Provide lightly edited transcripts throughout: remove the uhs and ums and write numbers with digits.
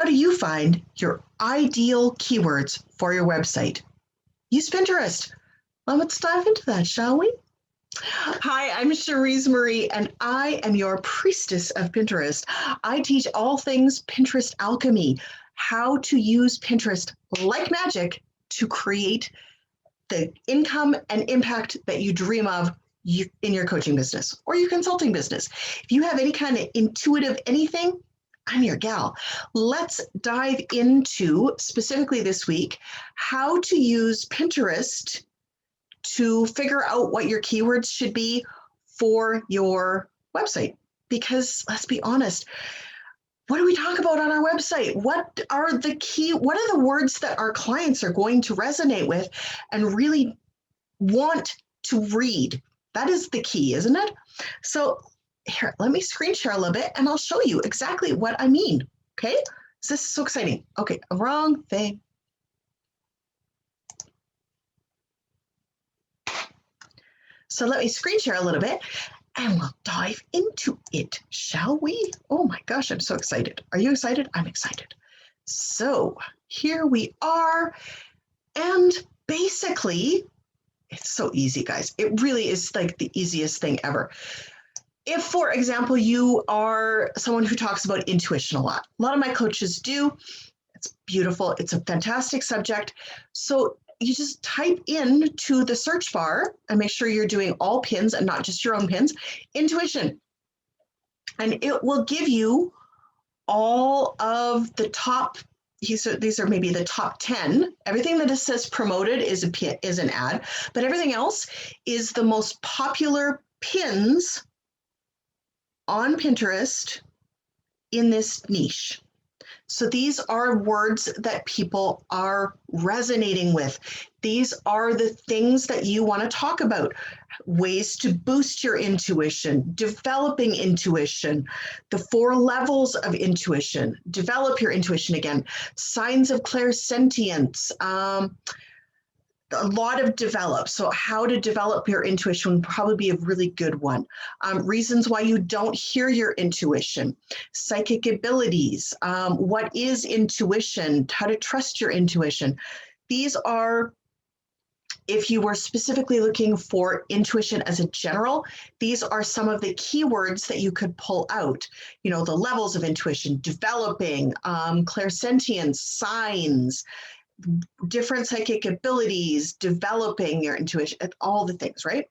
do you find your ideal keywords for your website? Use Pinterest. Well, let's dive into that, shall we? Hi, I'm Cherise Marie, and I am your priestess of Pinterest. I teach all things Pinterest alchemy, how to use Pinterest like magic to create the income and impact that you dream of in your coaching business or your consulting business. If you have any kind of intuitive anything, I'm your gal. Let's dive into, specifically this week, how to use Pinterest to figure out what your keywords should be for your website. Because let's be honest, what do we talk about on our website? What are the words that our clients are going to resonate with and really want to read? That is the key, isn't it? So here, let me screen share a little bit and I'll show you exactly what I mean. Okay, so this is so exciting. Okay, wrong thing. So let me screen share a little bit and we'll dive into it, shall we? Oh my gosh, I'm so excited. Are you excited? I'm excited. So here we are. And basically, it's so easy, guys. It really is like the easiest thing ever. If, for example, you are someone who talks about intuition a lot of my coaches do. It's beautiful. It's a fantastic subject. So you just type into the search bar and make sure you're doing all pins and not just your own pins, intuition. And it will give you all of the top, these are maybe the top 10. Everything that says promoted is an ad, but everything else is the most popular pins on Pinterest in this niche. So these are words that people are resonating with. These are the things that you want to talk about. Ways to boost your intuition, developing intuition, the 4 levels of intuition, develop your intuition again, signs of clairsentience, a lot of develop. So how to develop your intuition would probably be a really good one. Reasons why you don't hear your intuition, psychic abilities, what is intuition, how to trust your intuition. These are, if you were specifically looking for intuition as a general, these are some of the keywords that you could pull out. You know, the levels of intuition, developing, clairsentience, signs, different psychic abilities, developing your intuition, all the things, right?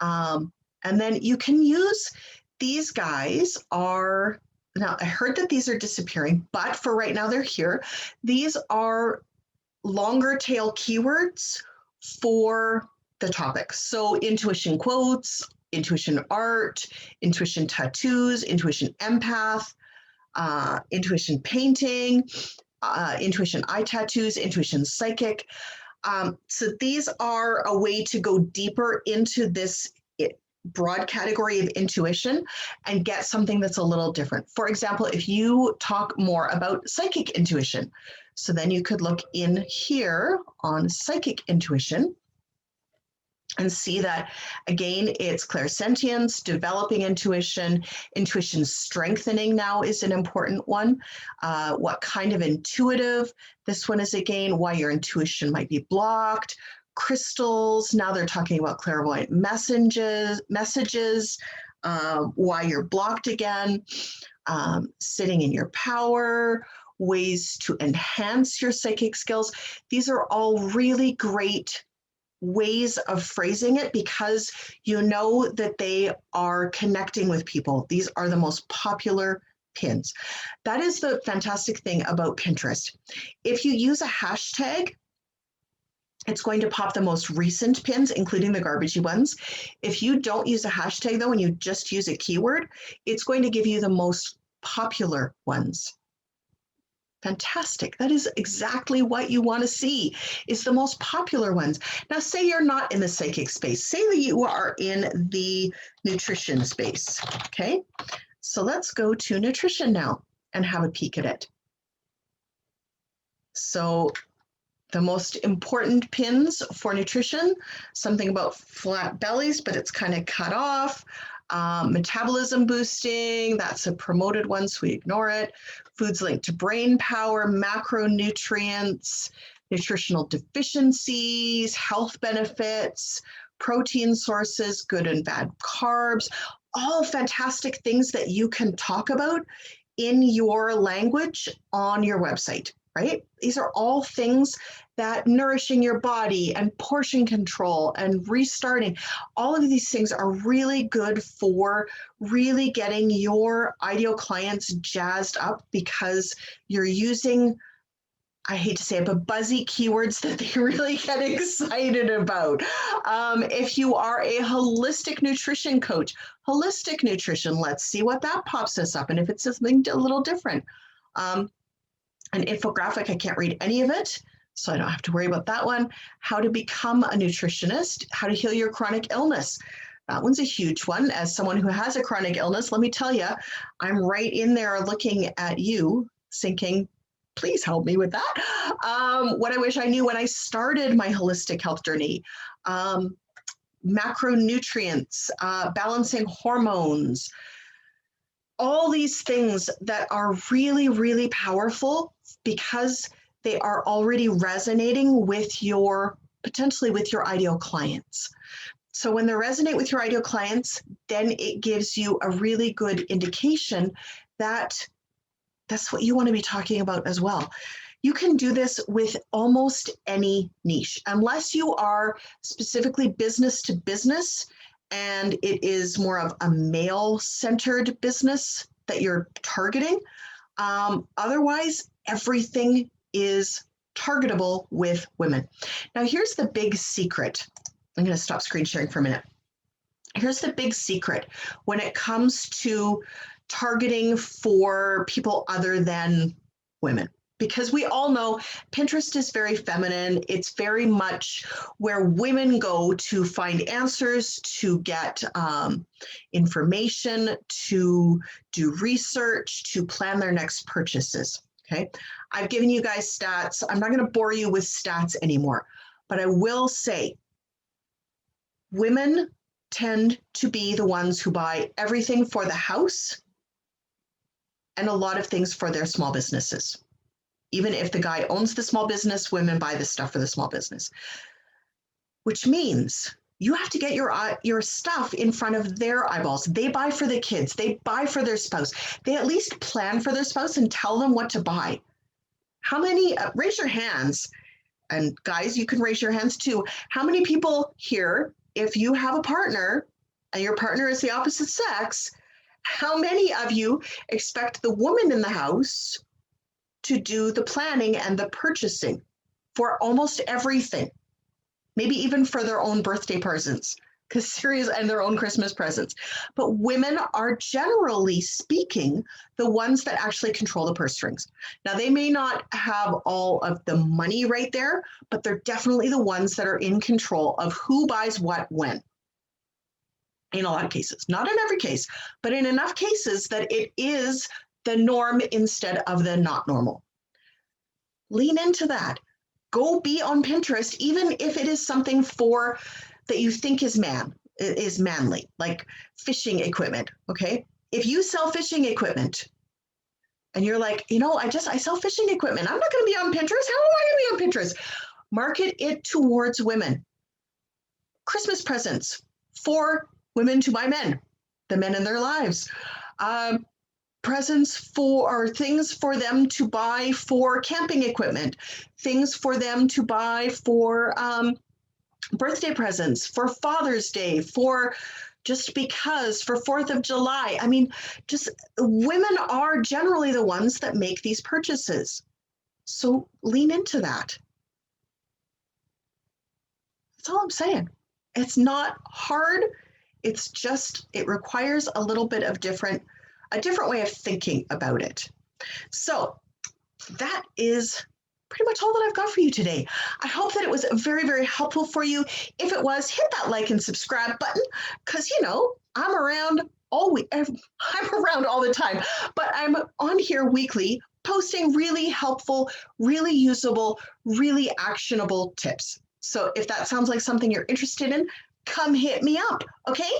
And then you can use these guys are, now I heard that these are disappearing, but for right now they're here. These are longer tail keywords for the topics. So intuition quotes, intuition art, intuition tattoos, intuition empath, intuition painting, intuition eye tattoos, intuition psychic. So these are a way to go deeper into this broad category of intuition and get something that's a little different. For example, if you talk more about psychic intuition, so then you could look in here on psychic intuition and see that, again, it's clairsentience, developing intuition, intuition strengthening now is an important one. What kind of intuitive? This one is, again, why your intuition might be blocked. Crystals, now they're talking about clairvoyant messages, why you're blocked again, sitting in your power, ways to enhance your psychic skills. These are all really great ways of phrasing it because you know that they are connecting with people. These are the most popular pins. That is the fantastic thing about Pinterest. If you use a hashtag, it's going to pop the most recent pins, including the garbagey ones. If you don't use a hashtag though, and you just use a keyword, it's going to give you the most popular ones. Fantastic. That is exactly what you want to see, is the most popular ones. Now, say you're not in the psychic space. Say that you are in the nutrition space, okay? So let's go to nutrition now and have a peek at it. So the most important pins for nutrition, something about flat bellies, but it's kind of cut off. Metabolism boosting, that's a promoted one, so we ignore it. Foods linked to brain power, macronutrients, nutritional deficiencies, health benefits, protein sources, good and bad carbs, all fantastic things that you can talk about in your language on your website, right? These are all things that nourishing your body and portion control and restarting, all of these things are really good for really getting your ideal clients jazzed up because you're using, I hate to say it, but buzzy keywords that they really get excited about. If you are a holistic nutrition coach, holistic nutrition, let's see what that pops us up and if it's something a little different. An infographic, I can't read any of it, so I don't have to worry about that one. How to become a nutritionist, how to heal your chronic illness. That one's a huge one. As someone who has a chronic illness, let me tell you, I'm right in there looking at you, thinking, please help me with that. What I wish I knew when I started my holistic health journey, macronutrients, balancing hormones, all these things that are really, really powerful because they are already resonating with your, potentially with your ideal clients. So when they resonate with your ideal clients, then it gives you a really good indication that that's what you want to be talking about as well. You can do this with almost any niche, unless you are specifically business to business and it is more of a male-centered business that you're targeting. Otherwise, everything is targetable with women. Now, here's the big secret. I'm going to stop screen sharing for a minute. Here's the big secret when it comes to targeting for people other than women. Because we all know Pinterest is very feminine. It's very much where women go to find answers, to get information, to do research, to plan their next purchases. Okay, I've given you guys stats. I'm not going to bore you with stats anymore, but I will say women tend to be the ones who buy everything for the house and a lot of things for their small businesses. Even if the guy owns the small business, women buy the stuff for the small business, which means you have to get your stuff in front of their eyeballs. They buy for the kids. They buy for their spouse. They at least plan for their spouse and tell them what to buy. How many, raise your hands, and guys, you can raise your hands too. How many people here, if you have a partner and your partner is the opposite sex, how many of you expect the woman in the house to do the planning and the purchasing for almost everything? Maybe even for their own birthday presents, and their own Christmas presents. But women are, generally speaking, the ones that actually control the purse strings. Now, they may not have all of the money right there, but they're definitely the ones that are in control of who buys what when. In a lot of cases, not in every case, but in enough cases that it is the norm instead of the not normal. Lean into that. Go be on Pinterest, even if it is something that you think is manly, like fishing equipment. Okay. If you sell fishing equipment and you're like, I sell fishing equipment, I'm not going to be on Pinterest. How am I going to be on Pinterest? Market it towards women. Christmas presents for women to buy men, the men in their lives. Presents or things for them to buy for camping equipment, things for them to buy for birthday presents, for Father's Day, for just because, for 4th of July. I mean, just women are generally the ones that make these purchases. So lean into that. That's all I'm saying. It's not hard. It's just, it requires a little bit of a different way of thinking about it. So that is pretty much all that I've got for you today. I hope that it was very, very helpful for you. If it was, hit that like and subscribe button, because I'm around all the time, but I'm on here weekly posting really helpful, really usable, really actionable tips. So if that sounds like something you're interested in, come hit me up, okay?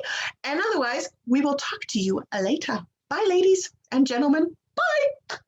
And otherwise, we will talk to you later. Bye, ladies and gentlemen. Bye.